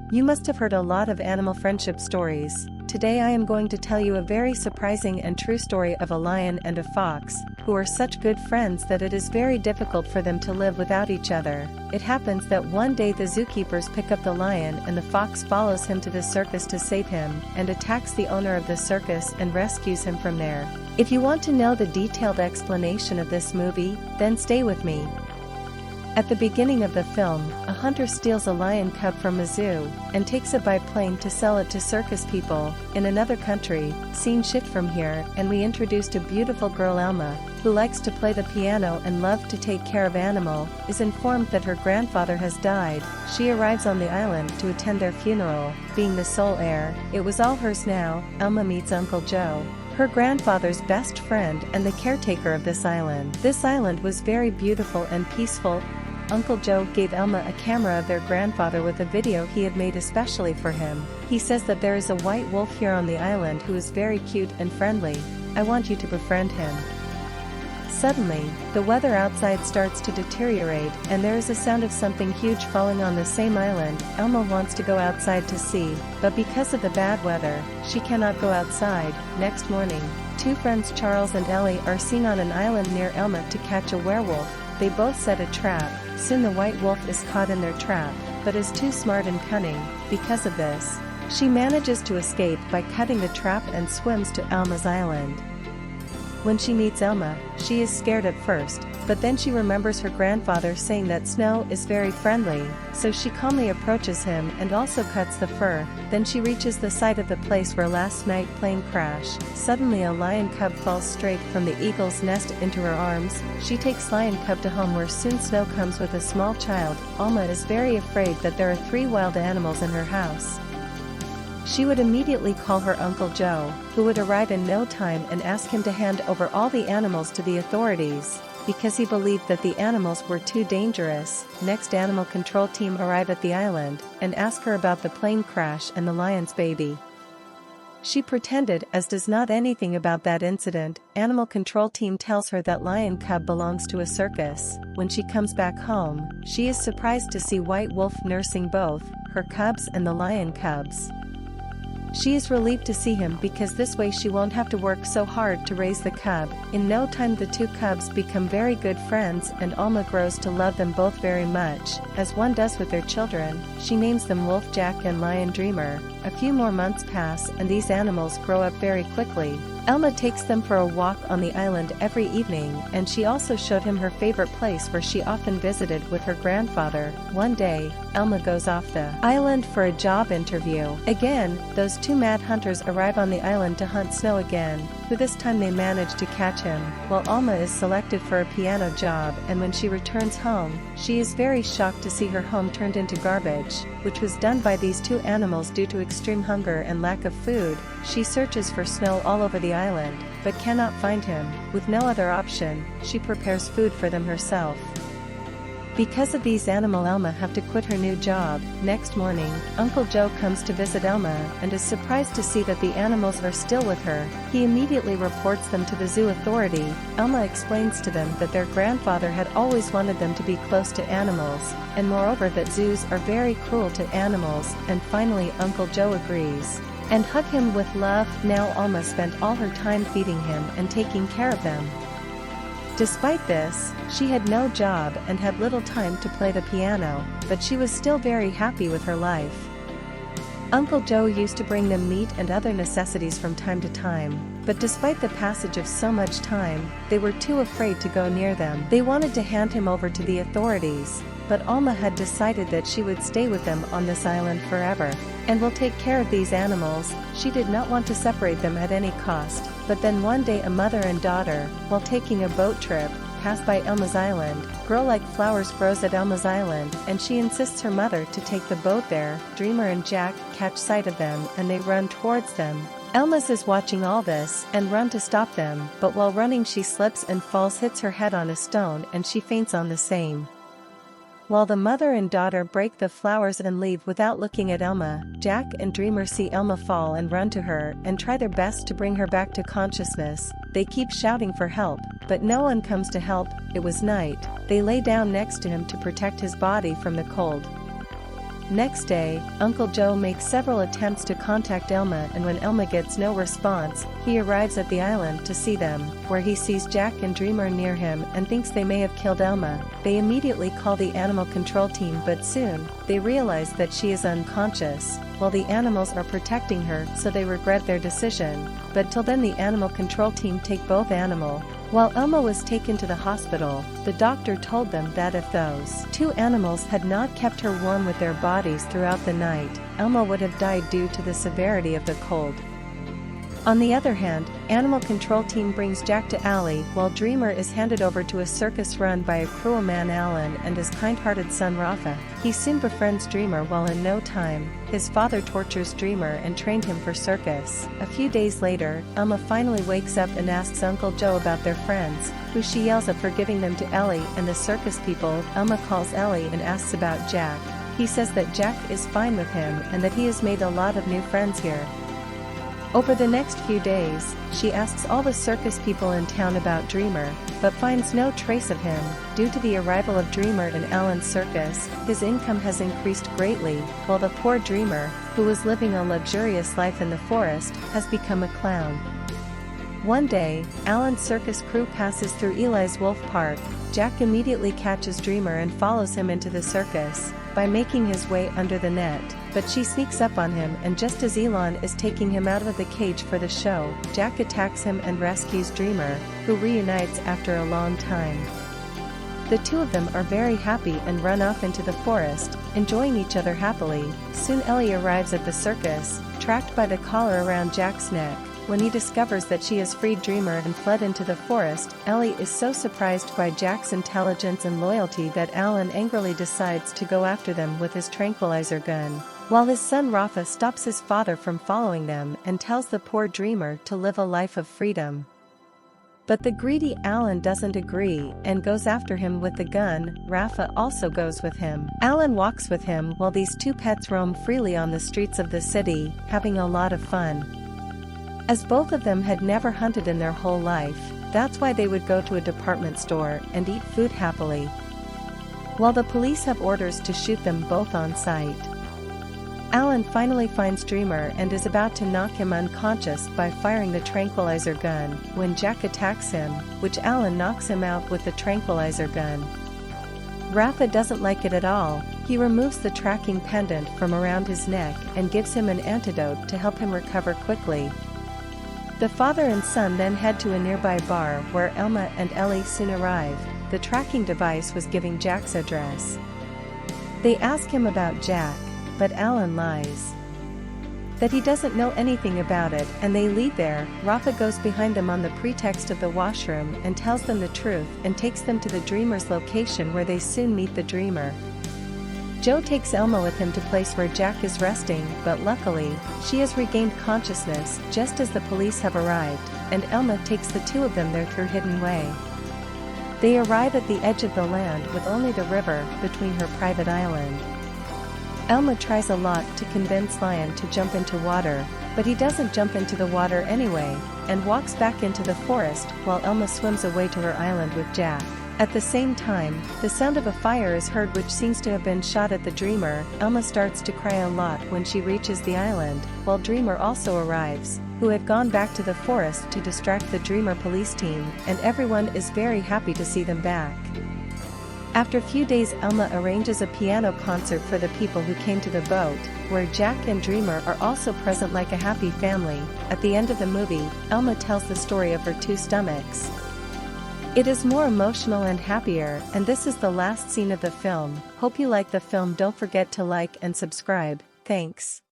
You must have heard a lot of animal friendship stories. Today I am going to tell you a very surprising and true story of a lion and a fox, who are such good friends that it is very difficult for them to live without each other. It happens that one day the zookeepers pick up the lion and the fox follows him to the circus to save him, and attacks the owner of the circus and rescues him from there. If you want to know the detailed explanation of this movie, then stay with me. At the beginning of the film, a hunter steals a lion cub from a zoo, and takes it by plane to sell it to circus people in another country. Scene shift from here, and we introduced a beautiful girl, Elma, who likes to play the piano and love to take care of animal, is informed that her grandfather has died. She arrives on the island to attend their funeral, being the sole heir. It was all hers now. Elma meets Uncle Joe, her grandfather's best friend and the caretaker of this island. This island was very beautiful and peaceful. Uncle Joe gave Elma a camera of their grandfather with a video he had made especially for him. He says that there is a white wolf here on the island who is very cute and friendly. I want you to befriend him. Suddenly, the weather outside starts to deteriorate and there is a sound of something huge falling on the same island. Elma wants to go outside to see, but because of the bad weather, she cannot go outside. Next morning, two friends Charles and Ellie are seen on an island near Elma to catch a werewolf. They both set a trap. Soon the white wolf is caught in their trap, but is too smart and cunning. Because of this, she manages to escape by cutting the trap and swims to Elma's island. When she meets Elma, she is scared at first, but then she remembers her grandfather saying that snow is very friendly, so she calmly approaches him and also cuts the fur. Then she reaches the site of the place where last night plane crashed. Suddenly a lion cub falls straight from the eagle's nest into her arms. She takes lion cub to home where soon Snow comes with a small child. Alma is very afraid that there are 3 wild animals in her house. She would immediately call her Uncle Joe, who would arrive in no time and ask him to hand over all the animals to the authorities, because he believed that the animals were too dangerous. Next, animal control team arrive at the island, and ask her about the plane crash and the lion's baby. She pretended as does not anything about that incident. Animal control team tells her that lion cub belongs to a circus. When she comes back home, she is surprised to see White Wolf nursing both her cubs and the lion cubs. She is relieved to see him because this way she won't have to work so hard to raise the cub. In no time the 2 cubs become very good friends and Alma grows to love them both very much, as one does with their children. She names them Wolf Jack and Lion Dreamer. A few more months pass and these animals grow up very quickly. Elma takes them for a walk on the island every evening, and she also showed him her favorite place where she often visited with her grandfather. One day, Elma goes off the island for a job interview. Again, those 2 mad hunters arrive on the island to hunt Snow again, who this time they manage to catch him, while Alma is selected for a piano job, and when she returns home, she is very shocked to see her home turned into garbage, which was done by these 2 animals due to extreme hunger and lack of food. She searches for Snow all over the island, but cannot find him. With no other option, she prepares food for them herself. Because of these animals, Elma have to quit her new job. Next morning, Uncle Joe comes to visit Elma and is surprised to see that the animals are still with her. He immediately reports them to the zoo authority. Elma explains to them that their grandfather had always wanted them to be close to animals, and moreover that zoos are very cruel to animals, and finally Uncle Joe agrees and hug him with love. Now Alma spent all her time feeding him and taking care of them. Despite this, she had no job and had little time to play the piano, but she was still very happy with her life. Uncle Joe used to bring them meat and other necessities from time to time, but despite the passage of so much time, they were too afraid to go near them. They wanted to hand him over to the authorities, but Alma had decided that she would stay with them on this island forever, and will take care of these animals. She did not want to separate them at any cost, but then one day a mother and daughter, while taking a boat trip, pass by Elma's island. Grow like flowers grows at Elma's island, and she insists her mother to take the boat there. Dreamer and Jack catch sight of them and they run towards them. Elma is watching all this and run to stop them, but while running she slips and falls, hits her head on a stone, and she faints on the same. While the mother and daughter break the flowers and leave without looking at Elma, Jack and Dreamer see Elma fall and run to her and try their best to bring her back to consciousness. They keep shouting for help, but no one comes to help. It was night. They lay down next to him to protect his body from the cold. Next day, Uncle Joe makes several attempts to contact Elma, and when Elma gets no response, he arrives at the island to see them, where he sees Jack and Dreamer near him and thinks they may have killed Elma. They immediately call the animal control team, but soon, they realize that she is unconscious, while the animals are protecting her, so they regret their decision. But till then the animal control team take both animals. While Elma was taken to the hospital, the doctor told them that if those two animals had not kept her warm with their bodies throughout the night, Elma would have died due to the severity of the cold. On the other hand, animal control team brings Jack to Allie, while Dreamer is handed over to a circus run by a cruel man Alan and his kind-hearted son Rafa. He soon befriends Dreamer, while in no time, his father tortures Dreamer and trained him for circus. A few days later, Elma finally wakes up and asks Uncle Joe about their friends, who she yells at for giving them to Ellie and the circus people. Elma calls Ellie and asks about Jack. He says that Jack is fine with him and that he has made a lot of new friends here. Over the next few days, she asks all the circus people in town about Dreamer, but finds no trace of him. Due to the arrival of Dreamer in Alan's circus, his income has increased greatly, while the poor Dreamer, who was living a luxurious life in the forest, has become a clown. One day, Alan's circus crew passes through Eli's Wolf Park. Jack immediately catches Dreamer and follows him into the circus, by making his way under the net, but she sneaks up on him, and just as Elon is taking him out of the cage for the show, Jack attacks him and rescues Dreamer, who reunites after a long time. The two of them are very happy and run off into the forest, enjoying each other happily. Soon Ellie arrives at the circus, tracked by the collar around Jack's neck. When he discovers that she has freed Dreamer and fled into the forest, Ellie is so surprised by Jack's intelligence and loyalty that Alan angrily decides to go after them with his tranquilizer gun, while his son Rafa stops his father from following them and tells the poor Dreamer to live a life of freedom. But the greedy Alan doesn't agree and goes after him with the gun. Rafa also goes with him. Alan walks with him while these two pets roam freely on the streets of the city, having a lot of fun. As both of them had never hunted in their whole life, that's why they would go to a department store and eat food happily, while the police have orders to shoot them both on sight. Alan finally finds Dreamer and is about to knock him unconscious by firing the tranquilizer gun, when Jack attacks him, which Alan knocks him out with the tranquilizer gun. Rafa doesn't like it at all. He removes the tracking pendant from around his neck and gives him an antidote to help him recover quickly. The father and son then head to a nearby bar where Elma and Ellie soon arrive. The tracking device was giving Jack's address. They ask him about Jack, but Alan lies that he doesn't know anything about it, and they leave there. Rafa goes behind them on the pretext of the washroom and tells them the truth and takes them to the Dreamer's location, where they soon meet the Dreamer. Joe takes Elma with him to place where Jack is resting, but luckily, she has regained consciousness just as the police have arrived, and Elma takes the two of them there through hidden way. They arrive at the edge of the land with only the river between her private island. Elma tries a lot to convince Lion to jump into water, but he doesn't jump into the water anyway, and walks back into the forest while Elma swims away to her island with Jack. At the same time, the sound of a fire is heard, which seems to have been shot at the Dreamer. Elma starts to cry a lot when she reaches the island, while Dreamer also arrives, who have gone back to the forest to distract the Dreamer police team, and everyone is very happy to see them back. After a few days, Elma arranges a piano concert for the people who came to the boat, where Jack and Dreamer are also present like a happy family. At the end of the movie, Elma tells the story of her two stomachs. It is more emotional and happier, and this is the last scene of the film. Hope you like the film. Don't forget to like and subscribe. Thanks.